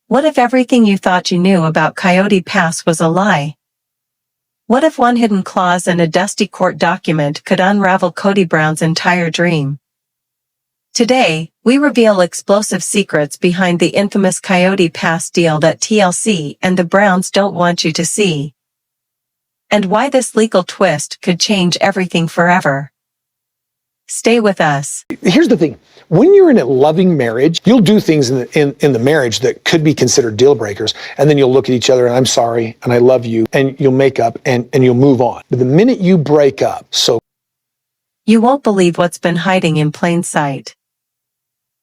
What if everything you thought you knew about Coyote Pass was a lie? What if one hidden clause in a dusty court document could unravel Kody Brown's entire dream? Today, we reveal explosive secrets behind the infamous Coyote Pass deal that TLC and the Browns don't want you to see. And why this legal twist could change everything forever. Stay with us. Here's the thing. When you're in a loving marriage, you'll do things in the marriage that could be considered deal breakers. And then you'll look at each other and I'm sorry and I love you and you'll make up and you'll move on. But the minute you break up, you won't believe what's been hiding in plain sight.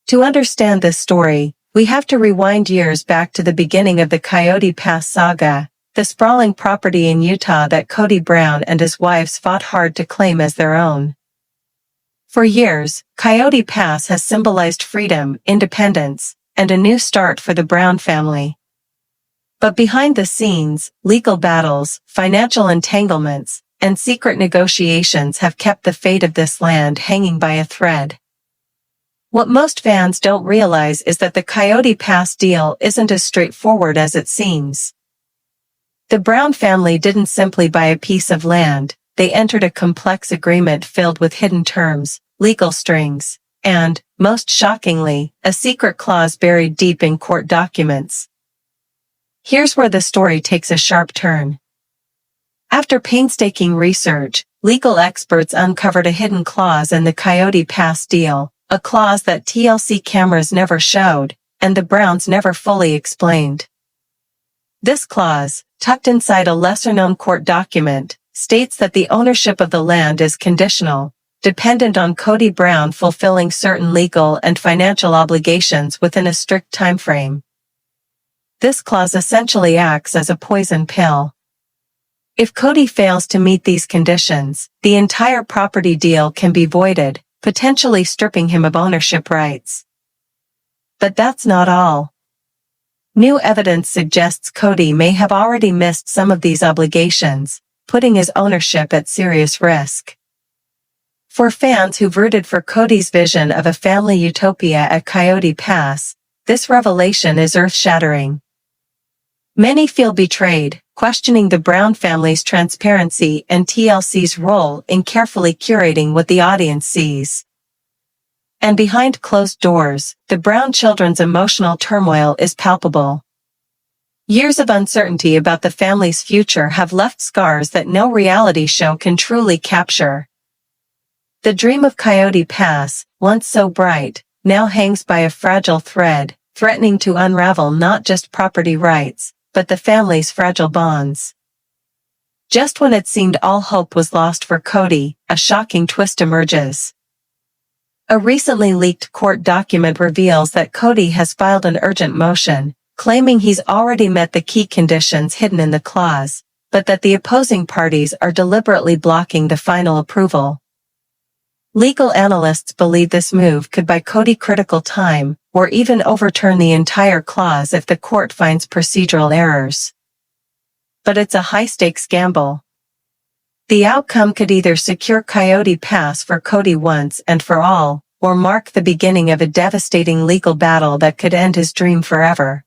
To understand this story, we have to rewind years back to the beginning of the Coyote Pass saga, the sprawling property in Utah that Kody Brown and his wives fought hard to claim as their own. For years, Coyote Pass has symbolized freedom, independence, and a new start for the Brown family. But behind the scenes, legal battles, financial entanglements, and secret negotiations have kept the fate of this land hanging by a thread. What most fans don't realize is that the Coyote Pass deal isn't as straightforward as it seems. The Brown family didn't simply buy a piece of land, they entered a complex agreement filled with hidden terms, legal strings, and, most shockingly, a secret clause buried deep in court documents. Here's where the story takes a sharp turn. After painstaking research, legal experts uncovered a hidden clause in the Coyote Pass deal, a clause that TLC cameras never showed, and the Browns never fully explained. This clause, tucked inside a lesser-known court document, states that the ownership of the land is conditional, dependent on Kody Brown fulfilling certain legal and financial obligations within a strict time frame. This clause essentially acts as a poison pill. If Kody fails to meet these conditions, the entire property deal can be voided, potentially stripping him of ownership rights. But that's not all. New evidence suggests Kody may have already missed some of these obligations, putting his ownership at serious risk. For fans who've rooted for Kody's vision of a family utopia at Coyote Pass, this revelation is earth-shattering. Many feel betrayed, questioning the Brown family's transparency and TLC's role in carefully curating what the audience sees. And behind closed doors, the Brown children's emotional turmoil is palpable. Years of uncertainty about the family's future have left scars that no reality show can truly capture. The dream of Coyote Pass, once so bright, now hangs by a fragile thread, threatening to unravel not just property rights, but the family's fragile bonds. Just when it seemed all hope was lost for Kody, a shocking twist emerges. A recently leaked court document reveals that Kody has filed an urgent motion, claiming he's already met the key conditions hidden in the clause, but that the opposing parties are deliberately blocking the final approval. Legal analysts believe this move could buy Kody critical time, or even overturn the entire clause if the court finds procedural errors. But it's a high-stakes gamble. The outcome could either secure Coyote Pass for Kody once and for all, or mark the beginning of a devastating legal battle that could end his dream forever.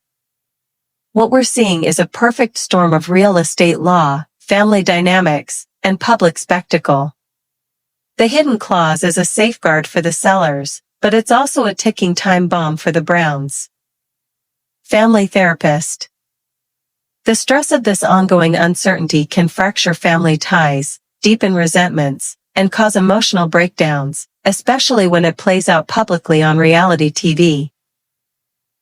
What we're seeing is a perfect storm of real estate law, family dynamics, and public spectacle. The hidden clause is a safeguard for the sellers, but it's also a ticking time bomb for the Browns. Family therapist. The stress of this ongoing uncertainty can fracture family ties, deepen resentments, and cause emotional breakdowns, especially when it plays out publicly on reality TV.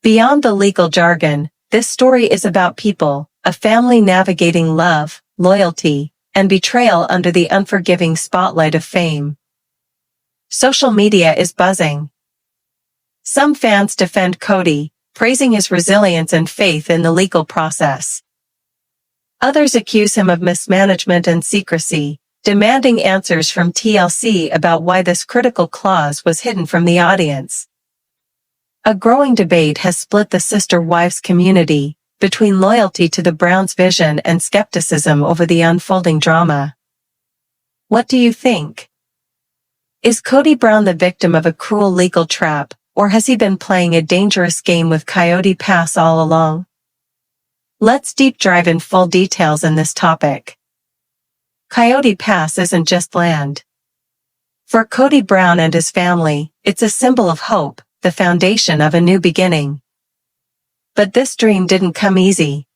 Beyond the legal jargon, this story is about people, a family navigating love, loyalty, and betrayal under the unforgiving spotlight of fame. Social media is buzzing. Some fans defend Kody, praising his resilience and faith in the legal process. Others accuse him of mismanagement and secrecy, demanding answers from TLC about why this critical clause was hidden from the audience. A growing debate has split the sister wives community, between loyalty to the Browns' vision and skepticism over the unfolding drama. What do you think? Is Kody Brown the victim of a cruel legal trap, or has he been playing a dangerous game with Coyote Pass all along? Let's deep dive in full details in this topic. Coyote Pass isn't just land. For Kody Brown and his family, it's a symbol of hope, the foundation of a new beginning. But this dream didn't come easy.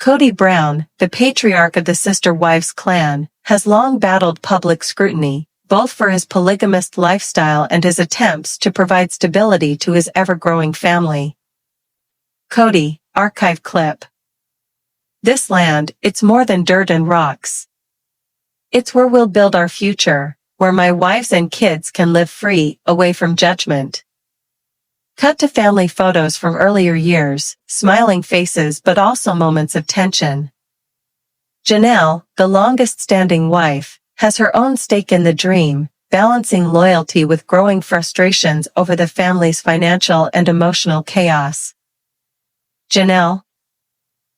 Kody Brown, the patriarch of the Sister Wives clan, has long battled public scrutiny, both for his polygamist lifestyle and his attempts to provide stability to his ever-growing family. Kody, archive clip. This land, it's more than dirt and rocks. It's where we'll build our future, where my wives and kids can live free, away from judgment. Cut to family photos from earlier years, smiling faces but also moments of tension. Janelle, the longest-standing wife, has her own stake in the dream, balancing loyalty with growing frustrations over the family's financial and emotional chaos. Janelle,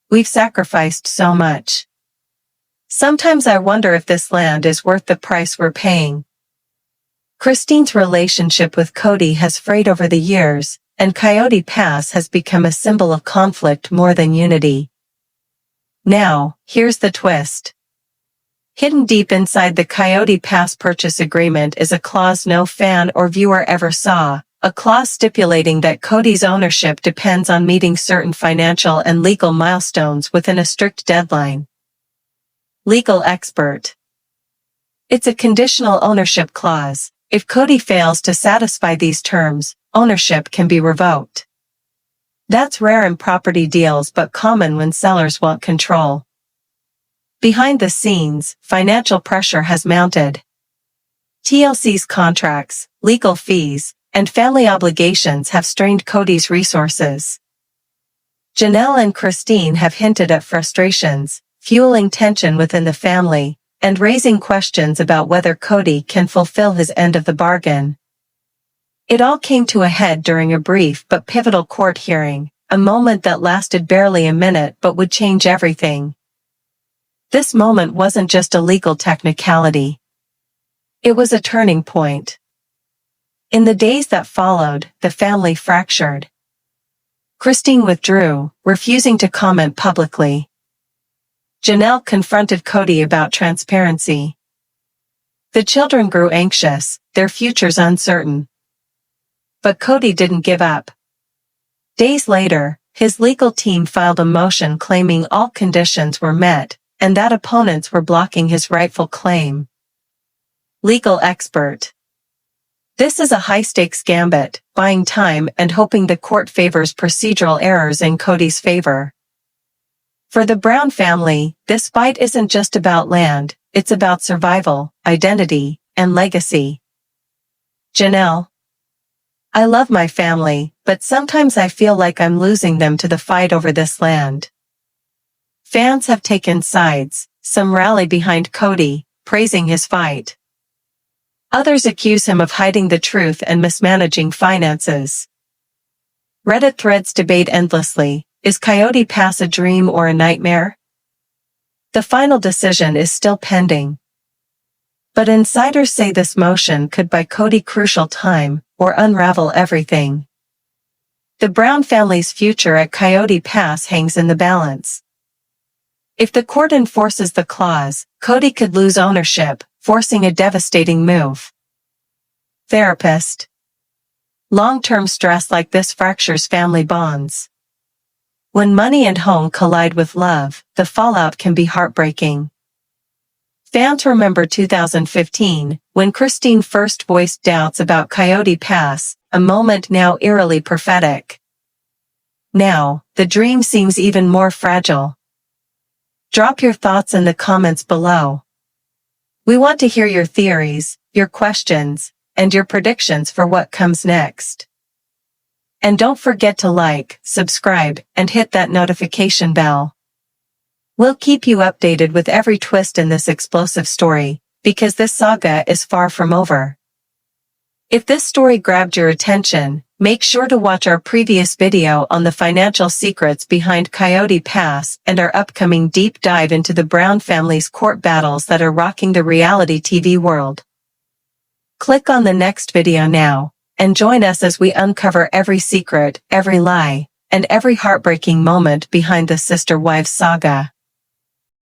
we've sacrificed so much. Sometimes I wonder if this land is worth the price we're paying. Christine's relationship with Kody has frayed over the years, and Coyote Pass has become a symbol of conflict more than unity. Now, here's the twist. Hidden deep inside the Coyote Pass purchase agreement is a clause no fan or viewer ever saw, a clause stipulating that Kody's ownership depends on meeting certain financial and legal milestones within a strict deadline. Legal expert. It's a conditional ownership clause. If Kody fails to satisfy these terms, ownership can be revoked. That's rare in property deals but common when sellers want control. Behind the scenes, financial pressure has mounted. TLC's contracts, legal fees, and family obligations have strained Kody's resources. Janelle and Christine have hinted at frustrations, fueling tension within the family, and raising questions about whether Kody can fulfill his end of the bargain. It all came to a head during a brief but pivotal court hearing, a moment that lasted barely a minute but would change everything. This moment wasn't just a legal technicality. It was a turning point. In the days that followed, the family fractured. Christine withdrew, refusing to comment publicly. Janelle confronted Kody about transparency. The children grew anxious, their futures uncertain. But Kody didn't give up. Days later, his legal team filed a motion claiming all conditions were met, and that opponents were blocking his rightful claim. Legal expert. This is a high-stakes gambit, buying time and hoping the court favors procedural errors in Kody's favor. For the Brown family, this fight isn't just about land, it's about survival, identity, and legacy. Janelle. I love my family, but sometimes I feel like I'm losing them to the fight over this land. Fans have taken sides, some rally behind Kody, praising his fight. Others accuse him of hiding the truth and mismanaging finances. Reddit threads debate endlessly. Is Coyote Pass a dream or a nightmare? The final decision is still pending. But insiders say this motion could buy Kody crucial time or unravel everything. The Brown family's future at Coyote Pass hangs in the balance. If the court enforces the clause, Kody could lose ownership, forcing a devastating move. Therapist. Long-term stress like this fractures family bonds. When money and home collide with love, the fallout can be heartbreaking. Fans remember 2015, when Christine first voiced doubts about Coyote Pass, a moment now eerily prophetic. Now, the dream seems even more fragile. Drop your thoughts in the comments below. We want to hear your theories, your questions, and your predictions for what comes next. And don't forget to like, subscribe, and hit that notification bell. We'll keep you updated with every twist in this explosive story, because this saga is far from over. If this story grabbed your attention, make sure to watch our previous video on the financial secrets behind Coyote Pass and our upcoming deep dive into the Brown family's court battles that are rocking the reality TV world. Click on the next video now. and join us as we uncover every secret, every lie, and every heartbreaking moment behind the sister-wives saga.